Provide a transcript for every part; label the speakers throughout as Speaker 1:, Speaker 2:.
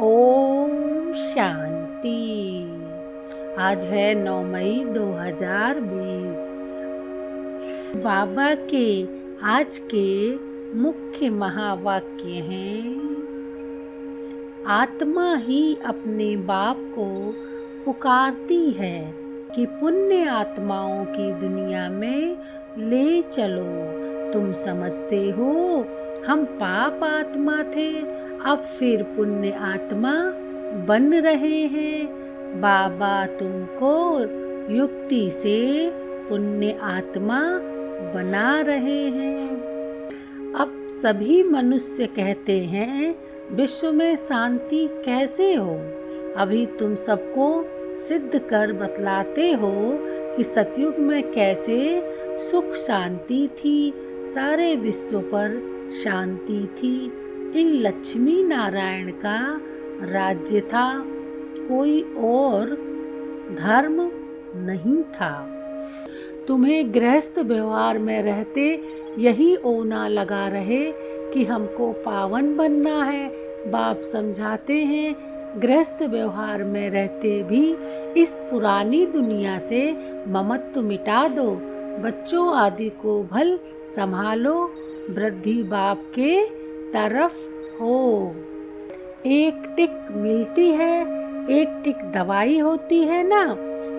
Speaker 1: ओम शांति। आज है 9 मई 2020। बाबा के आज के मुख्य महावाक्य हैं। आत्मा ही अपने बाप को पुकारती है कि पुण्य आत्माओं की दुनिया में ले चलो। तुम समझते हो हम पाप आत्मा थे, अब फिर पुण्य आत्मा बन रहे हैं। बाबा तुमको युक्ति से पुण्य आत्मा बना रहे हैं। अब सभी मनुष्य कहते हैं विश्व में शांति कैसे हो। अभी तुम सबको सिद्ध कर बतलाते हो कि सतयुग में कैसे सुख शांति थी, सारे विश्व पर शांति थी। इन लक्ष्मी नारायण का राज्य था, कोई और धर्म नहीं था। तुम्हें गृहस्थ व्यवहार में रहते यही ओना लगा रहे कि हमको पावन बनना है। बाप समझाते हैं गृहस्थ व्यवहार में रहते भी इस पुरानी दुनिया से ममत्व मिटा दो। बच्चों आदि को भल संभालो, वृद्धि बाप के तरफ हो। एक टिक मिलती है, एक टिक दवाई होती है ना।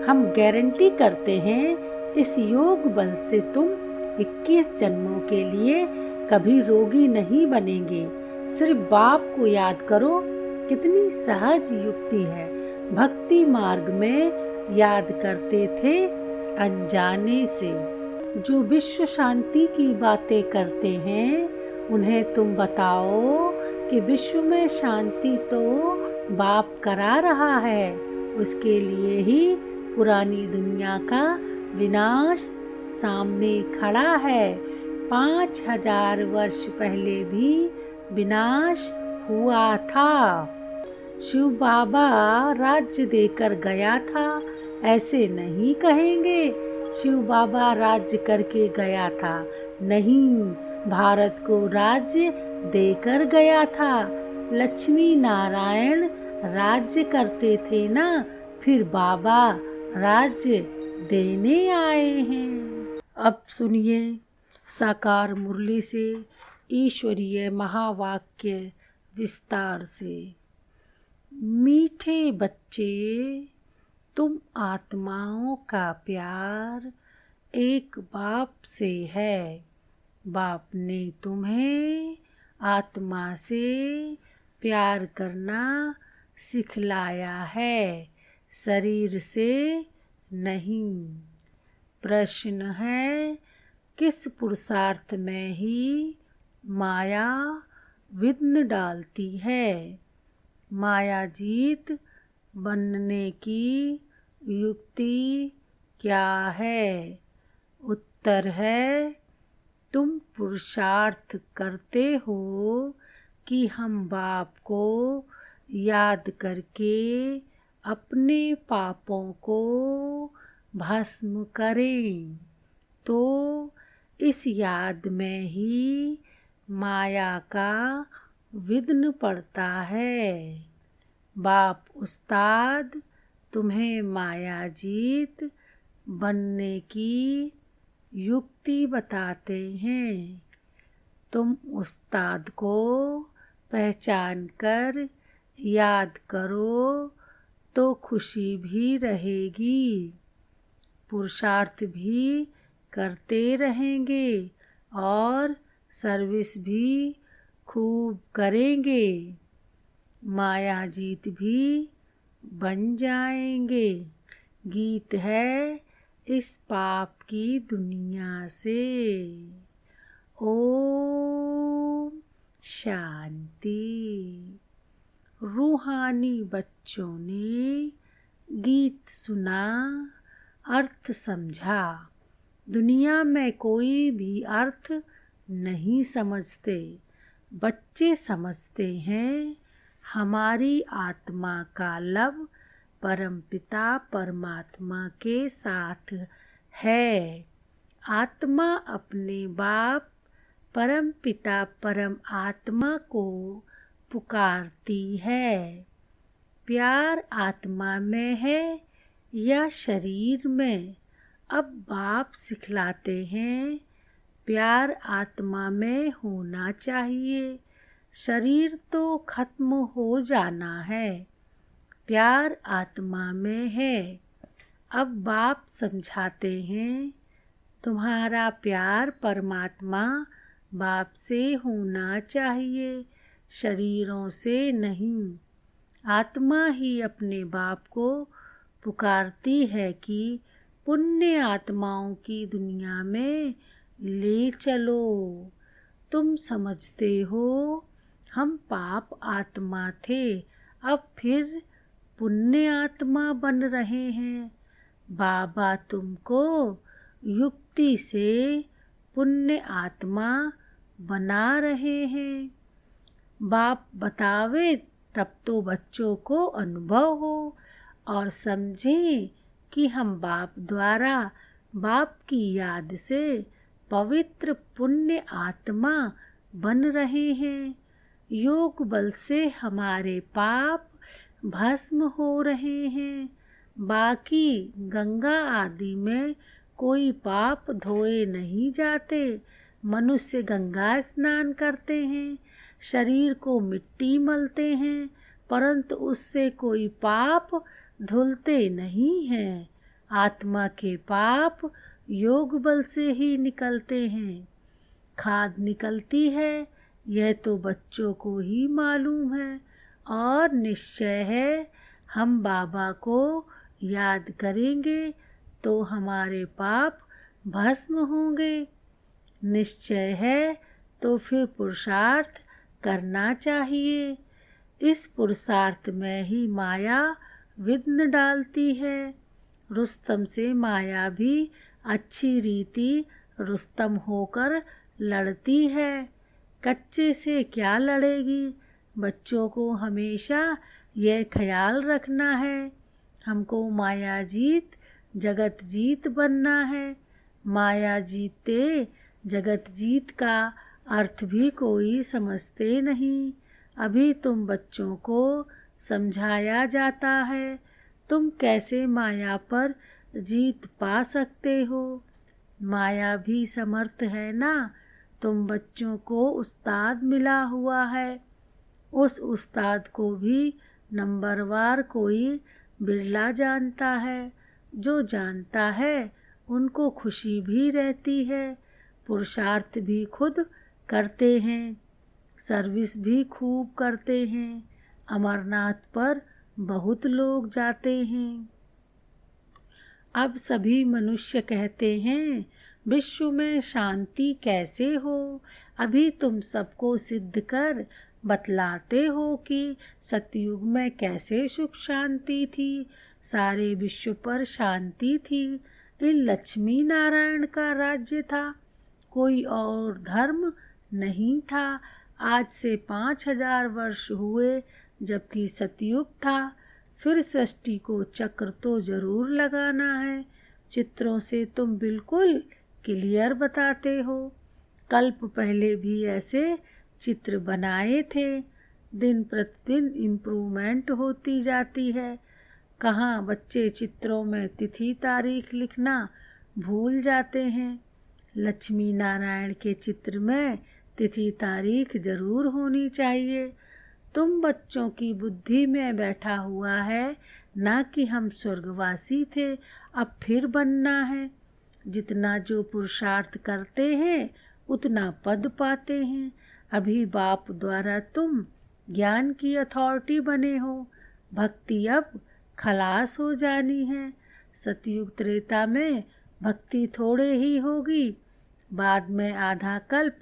Speaker 1: हम गारंटी करते हैं इस योग बल से तुम 21 जन्मों के लिए कभी रोगी नहीं बनेंगे। सिर्फ बाप को याद करो, कितनी सहज युक्ति है। भक्ति मार्ग में याद करते थे अनजाने से। जो विश्व शांति की बातें करते हैं उन्हें तुम बताओ कि विश्व में शांति तो बाप करा रहा है। उसके लिए ही पुरानी दुनिया का विनाश सामने खड़ा है। 5000 वर्ष पहले भी विनाश हुआ था। शिव बाबा राज्य देकर गया था, ऐसे नहीं कहेंगे। शिव बाबा राज्य करके गया था, नहीं, भारत को राज्य देकर गया था। लक्ष्मी नारायण राज्य करते थे ना, फिर बाबा राज्य देने आए हैं। अब सुनिए साकार मुरली से ईश्वरीय महावाक्य विस्तार से। मीठे बच्चे, तुम आत्माओं का प्यार एक बाप से है। बाप ने तुम्हें आत्मा से प्यार करना सिखलाया है, शरीर से नहीं। प्रश्न है, किस पुरुषार्थ में ही माया विघ्न डालती है? माया जीत बनने की युक्ति क्या है? उत्तर है, तुम पुरुषार्थ करते हो कि हम बाप को याद करके अपने पापों को भस्म करें। तो इस याद में ही माया का विघ्न पड़ता है। बाप उस्ताद तुम्हें माया जीत बनने की युक्ति बताते हैं। तुम उस्ताद को पहचान कर याद करो तो खुशी भी रहेगी, पुरुषार्थ भी करते रहेंगे और सर्विस भी खूब करेंगे। माया जीत भी बन जाएंगे। गीत है इस पाप की दुनिया से। ओम शांति। रूहानी बच्चों ने गीत सुना, अर्थ समझा। दुनिया में कोई भी अर्थ नहीं समझते। बच्चे समझते हैं हमारी आत्मा का लव परमपिता परमात्मा के साथ है। आत्मा अपने बाप परमपिता परम आत्मा को पुकारती है। प्यार आत्मा में है या शरीर में? अब बाप सिखलाते हैं, प्यार आत्मा में होना चाहिए, शरीर तो खत्म हो जाना है। प्यार आत्मा में है। अब बाप समझाते हैं, तुम्हारा प्यार परमात्मा बाप से होना चाहिए, शरीरों से नहीं। आत्मा ही अपने बाप को पुकारती है कि पुण्य आत्माओं की दुनिया में ले चलो। तुम समझते हो हम पाप आत्मा थे, अब फिर पुण्य आत्मा बन रहे हैं। बाबा तुमको युक्ति से पुण्य आत्मा बना रहे हैं। बाप बतावे तब तो बच्चों को अनुभव हो और समझें कि हम बाप द्वारा बाप की याद से पवित्र पुण्य आत्मा बन रहे हैं। योग बल से हमारे पाप भस्म हो रहे हैं। बाकी गंगा आदि में कोई पाप धोए नहीं जाते। मनुष्य गंगा स्नान करते हैं, शरीर को मिट्टी मलते हैं, परंतु उससे कोई पाप धुलते नहीं हैं। आत्मा के पाप योग बल से ही निकलते हैं। खाद निकलती है, यह तो बच्चों को ही मालूम है और निश्चय है हम बाबा को याद करेंगे तो हमारे पाप भस्म होंगे। निश्चय है तो फिर पुरुषार्थ करना चाहिए। इस पुरुषार्थ में ही माया विघ्न डालती है। रुस्तम से माया भी अच्छी रीति रुस्तम होकर लड़ती है। कच्चे से क्या लड़ेगी? बच्चों को हमेशा यह ख्याल रखना है, हमको माया जीत जगत जीत बनना है। माया जीते जगत जीत का अर्थ भी कोई समझते नहीं। अभी तुम बच्चों को समझाया जाता है, तुम कैसे माया पर जीत पा सकते हो। माया भी समर्थ है ना। तुम बच्चों को उस्ताद मिला हुआ है, उस उस्ताद को भी नंबरवार कोई बिरला जानता है। जो जानता है उनको खुशी भी रहती है। पुरुषार्थ भी खुद करते हैं, सर्विस भी खूब करते हैं। अमरनाथ पर बहुत लोग जाते हैं। अब सभी मनुष्य कहते हैं विश्व में शांति कैसे हो। अभी तुम सबको सिद्ध कर बतलाते हो कि सतयुग में कैसे सुख शांति थी, सारे विश्व पर शांति थी। इन लक्ष्मी नारायण का राज्य था, कोई और धर्म नहीं था। आज से 5000 वर्ष हुए जबकि सतयुग था। फिर सृष्टि को चक्र तो जरूर लगाना है। चित्रों से तुम बिल्कुल क्लियर बताते हो। कल्प पहले भी ऐसे चित्र बनाए थे। दिन प्रतिदिन इम्प्रूवमेंट होती जाती है। कहाँ बच्चे चित्रों में तिथि तारीख लिखना भूल जाते हैं। लक्ष्मी नारायण के चित्र में तिथि तारीख जरूर होनी चाहिए। तुम बच्चों की बुद्धि में बैठा हुआ है ना कि हम स्वर्गवासी थे अब फिर बनना है। जितना जो पुरुषार्थ करते हैं उतना पद पाते हैं। अभी बाप द्वारा तुम ज्ञान की अथॉरिटी बने हो। भक्ति अब खलास हो जानी है। सतयुग त्रेता में भक्ति थोड़े ही होगी, बाद में आधा कल्प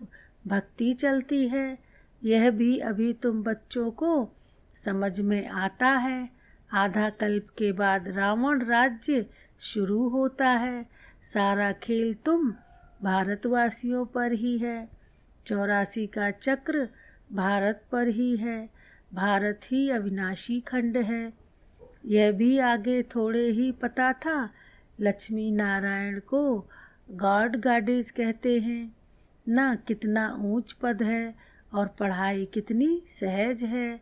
Speaker 1: भक्ति चलती है। यह भी अभी तुम बच्चों को समझ में आता है। आधा कल्प के बाद रावण राज्य शुरू होता है। सारा खेल तुम भारतवासियों पर ही है। 84 का चक्र भारत पर ही है। भारत ही अविनाशी खंड है। यह भी आगे थोड़े ही पता था। लक्ष्मी नारायण को गॉड गॉडेज कहते हैं ना। कितना ऊंच पद है और पढ़ाई कितनी सहज है।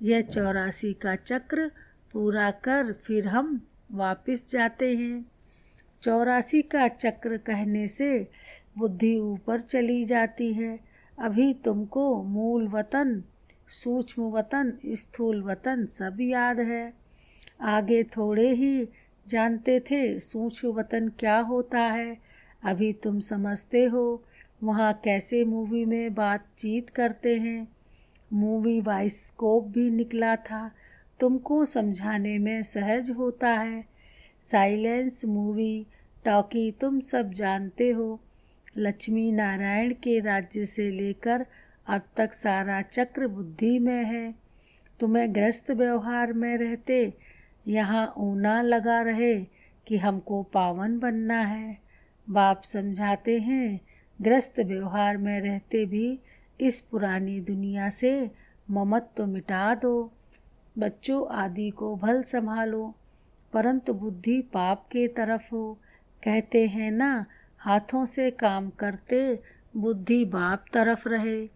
Speaker 1: यह 84 का चक्र पूरा कर फिर हम वापस जाते हैं। 84 का चक्र कहने से बुद्धि ऊपर चली जाती है। अभी तुमको मूल वतन, सूक्ष्म वतन, स्थूल वतन सब याद है। आगे थोड़े ही जानते थे सूक्ष्म वतन क्या होता है। अभी तुम समझते हो वहाँ कैसे मूवी में बातचीत करते हैं। मूवी बाइस्कोप भी निकला था, तुमको समझाने में सहज होता है। साइलेंस मूवी टॉकी तुम सब जानते हो। लक्ष्मी नारायण के राज्य से लेकर अब तक सारा चक्र बुद्धि में है। तुम्हें गृहस्थ व्यवहार में रहते यहाँ ऊना लगा रहे कि हमको पावन बनना है। बाप समझाते हैं गृहस्थ व्यवहार में रहते भी इस पुरानी दुनिया से ममत्व मिटा दो। बच्चों आदि को भल संभालो, परंतु बुद्धि पाप के तरफ हो। कहते हैं ना, हाथों से काम करते बुद्धि बाप तरफ रहे।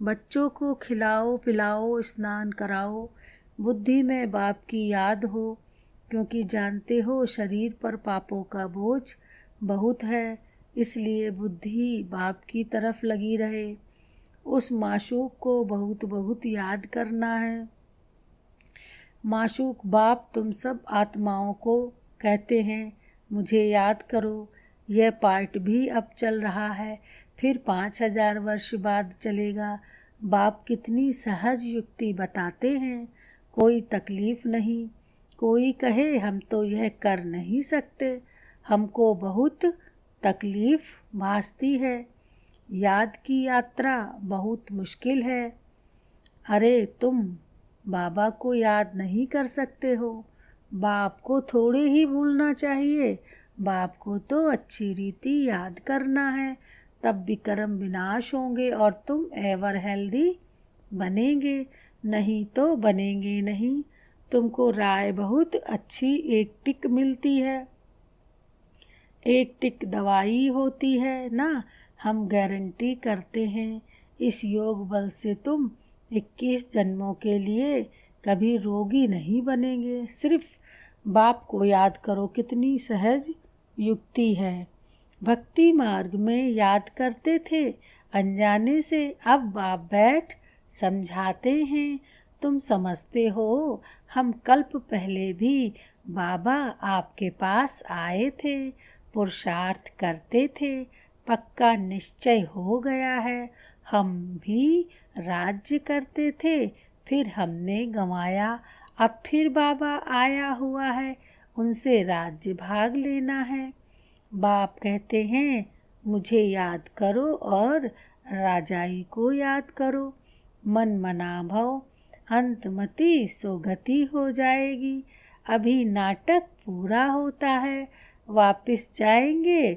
Speaker 1: बच्चों को खिलाओ पिलाओ स्नान कराओ, बुद्धि में बाप की याद हो, क्योंकि जानते हो शरीर पर पापों का बोझ बहुत है, इसलिए बुद्धि बाप की तरफ लगी रहे। उस माशूक को बहुत बहुत याद करना है। माशूक बाप तुम सब आत्माओं को कहते हैं मुझे याद करो। यह पार्ट भी अब चल रहा है, फिर 5000 वर्ष बाद चलेगा। बाप कितनी सहज युक्ति बताते हैं, कोई तकलीफ नहीं। कोई कहे हम तो यह कर नहीं सकते, हमको बहुत तकलीफ भासती है। याद की यात्रा बहुत मुश्किल है। अरे तुम बाबा को याद नहीं कर सकते हो, बाप को थोड़े ही भूलना चाहिए। बाप को तो अच्छी रीति याद करना है, तब विक्रम विनाश होंगे और तुम एवर हेल्दी बनेंगे, नहीं तो बनेंगे नहीं। तुमको राय बहुत अच्छी एक टिक मिलती है, एक टिक दवाई होती है ना। हम गारंटी करते हैं इस योग बल से तुम 21 जन्मों के लिए कभी रोगी नहीं बनेंगे। सिर्फ बाप को याद करो, कितनी सहज युक्ति है। भक्ति मार्ग में याद करते थे अनजाने से, अब बाप बैठ समझाते हैं। तुम समझते हो हम कल्प पहले भी बाबा आपके पास आए थे, पुरुषार्थ करते थे, पक्का निश्चय हो गया है। हम भी राज्य करते थे, फिर हमने गंवाया, अब फिर बाबा आया हुआ है, उनसे राज्य भाग लेना है। बाप कहते हैं मुझे याद करो और राजाई को याद करो। मन मना भव अंतमति सो गति हो जाएगी। अभी नाटक पूरा होता है, वापिस जाएंगे।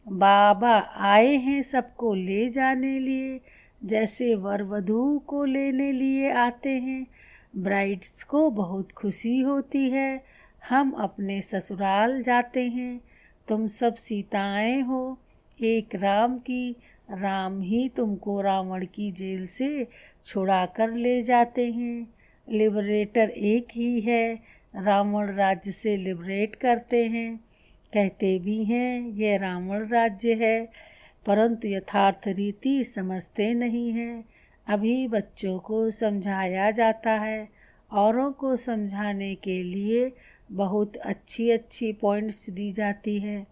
Speaker 1: बाबा आए हैं सबको ले जाने लिए, जैसे वर वधू को लेने लिए आते हैं। ब्राइड्स को बहुत खुशी होती है, हम अपने ससुराल जाते हैं। तुम सब सीताएं हो एक राम की, राम ही तुमको रावण की जेल से छुड़ा कर ले जाते हैं। लिबरेटर एक ही है, रावण राज्य से लिबरेट करते हैं। कहते भी हैं यह रावण राज्य है, परंतु यथार्थ रीति समझते नहीं हैं। अभी बच्चों को समझाया जाता है, औरों को समझाने के लिए बहुत अच्छी अच्छी पॉइंट्स दी जाती है।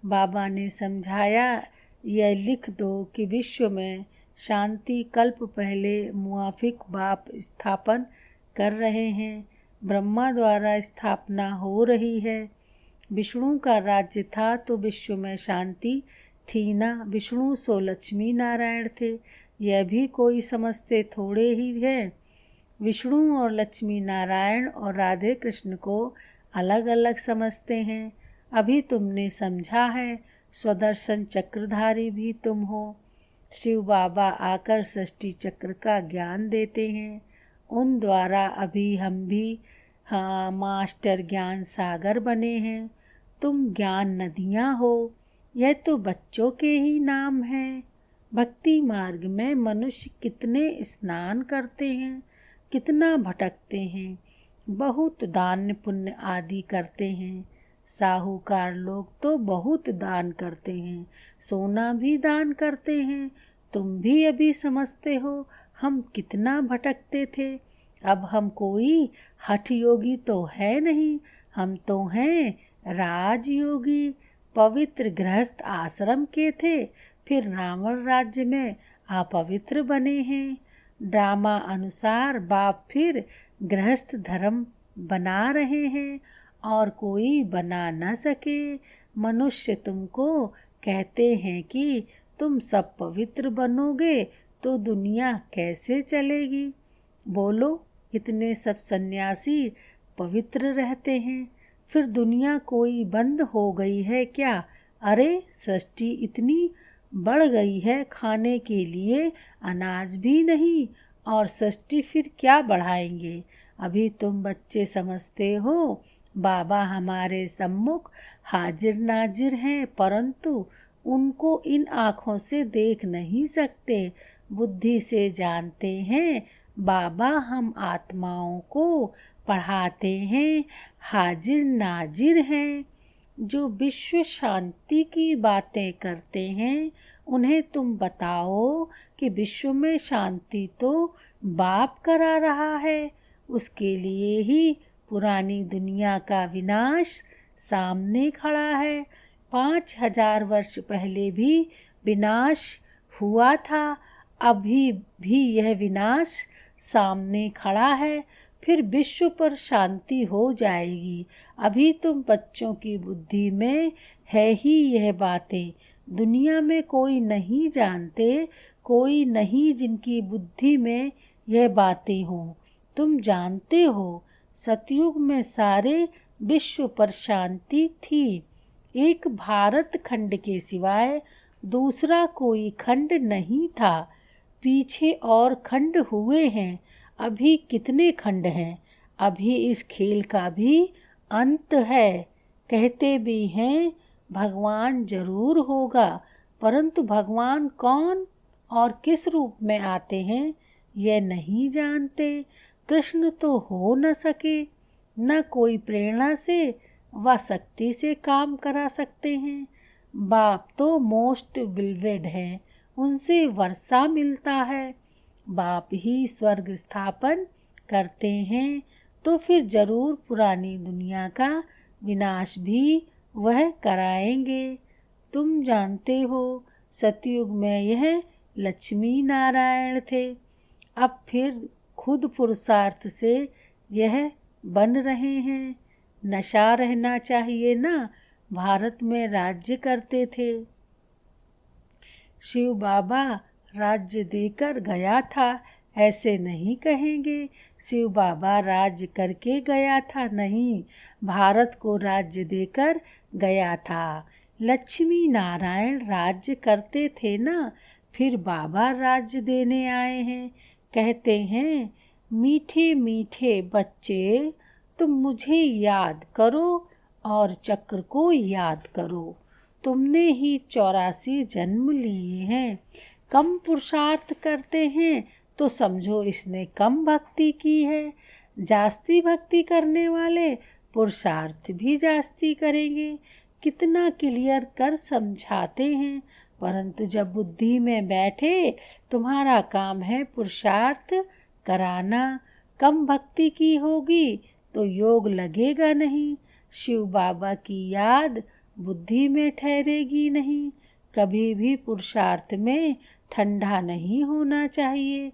Speaker 1: बाबा ने समझाया यह लिख दो कि विश्व में शांति कल्प पहले मुआफिक बाप स्थापन कर रहे हैं, ब्रह्मा द्वारा स्थापना हो रही है। विष्णु का राज्य था तो विश्व में शांति थी ना। विष्णु सो लक्ष्मी नारायण थे, यह भी कोई समझते थोड़े ही हैं। विष्णु और लक्ष्मी नारायण और राधे कृष्ण को अलग अलग समझते हैं। अभी तुमने समझा है, स्वदर्शन चक्रधारी भी तुम हो। शिव बाबा आकर सृष्टि चक्र का ज्ञान देते हैं, उन द्वारा अभी हम भी मास्टर ज्ञान सागर बने हैं। तुम ज्ञान नदियाँ हो, यह तो बच्चों के ही नाम हैं। भक्ति मार्ग में मनुष्य कितने स्नान करते हैं, कितना भटकते हैं। बहुत दान पुण्य आदि करते हैं। साहूकार लोग तो बहुत दान करते हैं, सोना भी दान करते हैं। तुम भी अभी समझते हो हम कितना भटकते थे। अब हम कोई हठ योगी तो है नहीं, हम तो हैं राजयोगी। पवित्र गृहस्थ आश्रम के थे, फिर रावण राज्य में अपवित्र बने हैं। ड्रामा अनुसार बाप फिर गृहस्थ धर्म बना रहे हैं और कोई बना न सके। मनुष्य तुमको कहते हैं कि तुम सब पवित्र बनोगे तो दुनिया कैसे चलेगी। बोलो, इतने सब सन्यासी पवित्र रहते हैं, फिर दुनिया कोई बंद हो गई है क्या। अरे सृष्टि इतनी बढ़ गई है, खाने के लिए अनाज भी नहीं, और सृष्टि फिर क्या बढ़ाएंगे। अभी तुम बच्चे समझते हो बाबा हमारे सम्मुख हाजिर नाजिर हैं, परंतु उनको इन आँखों से देख नहीं सकते। बुद्धि से जानते हैं बाबा हम आत्माओं को पढ़ाते हैं, हाजिर नाजिर हैं। जो विश्व शांति की बातें करते हैं उन्हें तुम बताओ कि विश्व में शांति तो बाप करा रहा है। उसके लिए ही पुरानी दुनिया का विनाश सामने खड़ा है। 5000 वर्ष पहले भी विनाश हुआ था, अभी भी यह विनाश सामने खड़ा है, फिर विश्व पर शांति हो जाएगी। अभी तुम बच्चों की बुद्धि में है ही यह बातें, दुनिया में कोई नहीं जानते, कोई नहीं जिनकी बुद्धि में यह बातें हों। तुम जानते हो सतयुग में सारे विश्व पर शांति थी। एक भारत खंड के सिवाय दूसरा कोई खंड नहीं था। पीछे और खंड हुए हैं, अभी कितने खंड हैं। अभी इस खेल का भी अंत है। कहते भी हैं भगवान जरूर होगा, परंतु भगवान कौन और किस रूप में आते हैं यह नहीं जानते। कृष्ण तो हो न सके, न कोई प्रेरणा से व शक्ति से काम करा सकते हैं। बाप तो मोस्ट बिलवेड है, उनसे वर्षा मिलता है। बाप ही स्वर्ग स्थापन करते हैं, तो फिर जरूर पुरानी दुनिया का विनाश भी वह कराएंगे। तुम जानते हो सतयुग में यह लक्ष्मी नारायण थे, अब फिर खुद पुरुषार्थ से यह बन रहे हैं। नशा रहना चाहिए ना, भारत में राज्य करते थे। शिव बाबा राज्य देकर गया था ऐसे नहीं कहेंगे। शिव बाबा राज्य करके गया था, नहीं, भारत को राज्य देकर गया था। लक्ष्मी नारायण राज्य करते थे ना, फिर बाबा राज्य देने आए हैं। कहते हैं मीठे मीठे बच्चे तुम मुझे याद करो और चक्र को याद करो। तुमने ही 84 जन्म लिए हैं। कम पुरुषार्थ करते हैं तो समझो इसने कम भक्ति की है। जास्ती भक्ति करने वाले पुरुषार्थ भी जास्ती करेंगे। कितना क्लियर कर समझाते हैं, परंतु जब बुद्धि में बैठे तुम्हारा काम है पुरुषार्थ कराना। कम भक्ति की होगी तो योग लगेगा नहीं। शिव बाबा की याद बुद्धि में ठहरेगी नहीं। कभी भी पुरुषार्थ में ठंडा नहीं होना चाहिए।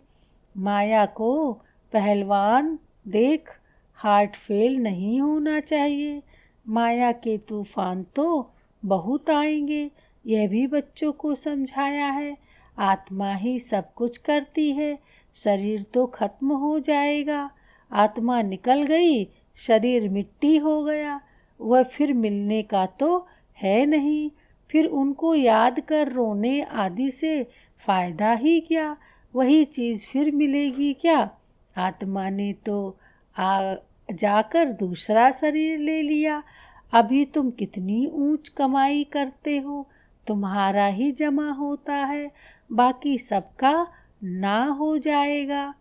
Speaker 1: माया को पहलवान देख हार्ट फेल नहीं होना चाहिए। माया के तूफान तो बहुत आएंगे, यह भी बच्चों को समझाया है। आत्मा ही सब कुछ करती है, शरीर तो खत्म हो जाएगा। आत्मा निकल गई, शरीर मिट्टी हो गया, वह फिर मिलने का तो है नहीं। फिर उनको याद कर रोने आदि से फायदा ही क्या, वही चीज़ फिर मिलेगी क्या। आत्मा ने तो जाकर दूसरा शरीर ले लिया। अभी तुम कितनी ऊंच कमाई करते हो, तुम्हारा ही जमा होता है, बाकी सबका ना हो जाएगा।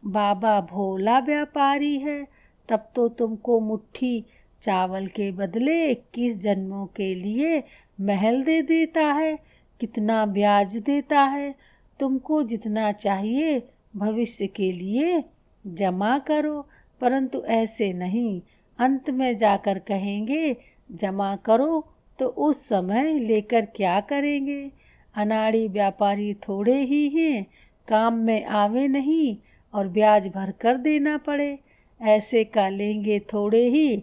Speaker 1: बाबा भोला व्यापारी है, तब तो तुमको मुट्ठी चावल के बदले 21 जन्मों के लिए महल दे देता है। कितना ब्याज देता है। तुमको जितना चाहिए भविष्य के लिए जमा करो, परंतु ऐसे नहीं। अंत में जाकर कहेंगे जमा करो, तो उस समय लेकर क्या करेंगे। अनाड़ी व्यापारी थोड़े ही हैं, काम में आवे नहीं और ब्याज भर कर देना पड़े। ऐसे का लेंगे थोड़े ही,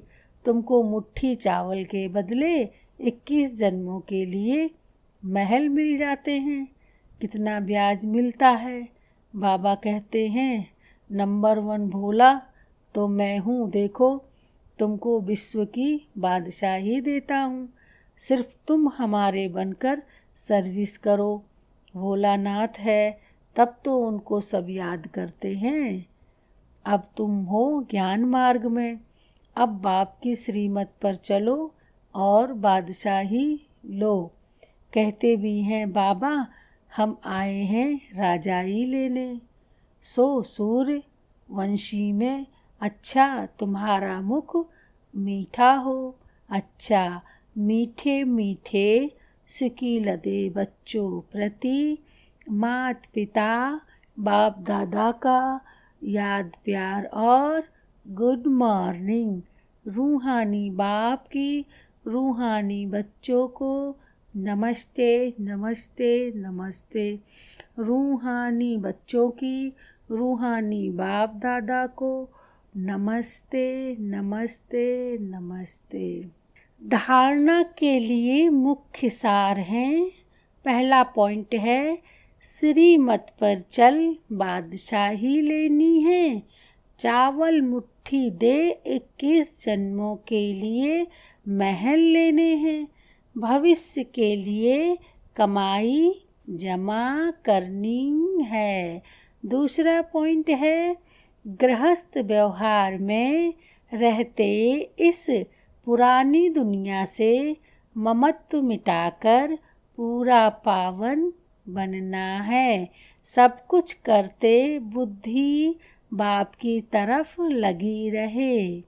Speaker 1: तुमको मुट्ठी चावल के बदले 21 जन्मों के लिए महल मिल जाते हैं। कितना ब्याज मिलता है। बाबा कहते हैं नंबर 1 भोला तो मैं हूँ। देखो तुमको विश्व की बादशाही देता हूँ, सिर्फ तुम हमारे बनकर सर्विस करो। भोलानाथ है तब तो उनको सब याद करते हैं। अब तुम हो ज्ञान मार्ग में, अब बाप की श्रीमत पर चलो और बादशाही लो। कहते भी हैं बाबा हम आए हैं राजाई लेने। सो सूर्य वंशी में अच्छा तुम्हारा मुख मीठा हो। अच्छा मीठे मीठे सिकील दे बच्चों प्रति, मात पिता बाप दादा का याद प्यार और गुड मॉर्निंग। रूहानी बाप की रूहानी बच्चों को नमस्ते नमस्ते नमस्ते। रूहानी बच्चों की रूहानी बाप दादा को नमस्ते नमस्ते नमस्ते। धारणा के लिए मुख्य सार हैं। पहला पॉइंट है श्रीमत पर चल बादशाही लेनी है। चावल मुट्ठी दे 21 जन्मों के लिए महल लेने हैं। भविष्य के लिए कमाई जमा करनी है। दूसरा पॉइंट है गृहस्थ व्यवहार में रहते इस पुरानी दुनिया से ममत्व मिटाकर पूरा पावन बनना है। सब कुछ करते बुद्धि बाप की तरफ लगी रहे।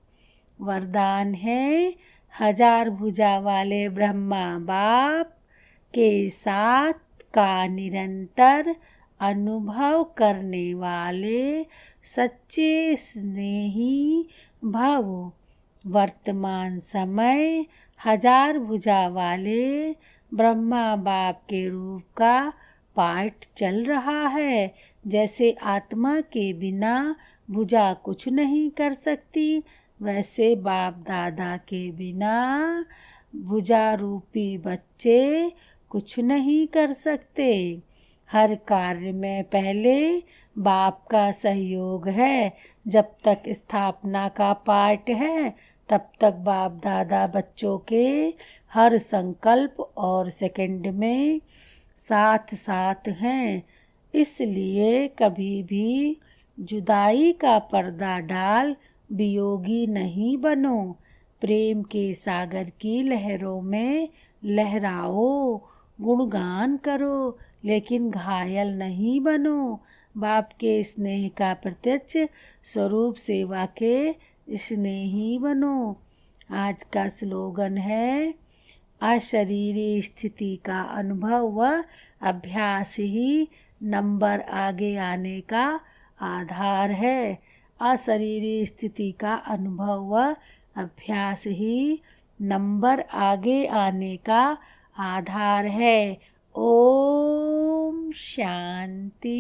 Speaker 1: वरदान है 1000 भुजा वाले ब्रह्मा बाप के साथ का निरंतर अनुभव करने वाले सच्चे स्नेही भव। वर्तमान समय 1000 भुजा वाले ब्रह्मा बाप के रूप का पाठ चल रहा है। जैसे आत्मा के बिना भुजा कुछ नहीं कर सकती, वैसे बाप दादा के बिना भुजा रूपी बच्चे कुछ नहीं कर सकते। हर कार्य में पहले बाप का सहयोग है। जब तक स्थापना का पाठ है तब तक बाप दादा बच्चों के हर संकल्प और सेकंड में साथ साथ हैं। इसलिए कभी भी जुदाई का पर्दा डाल वियोगी नहीं बनो। प्रेम के सागर की लहरों में लहराओ, गुणगान करो, लेकिन घायल नहीं बनो। बाप के स्नेह का प्रत्यक्ष स्वरूप सेवा के स्नेही बनो। आज का स्लोगन है अशरीरी स्थिति का अनुभव व अभ्यास ही नंबर आगे आने का आधार है। अशरीरी स्थिति का अनुभव व अभ्यास ही नंबर आगे आने का आधार है। ओम शांति।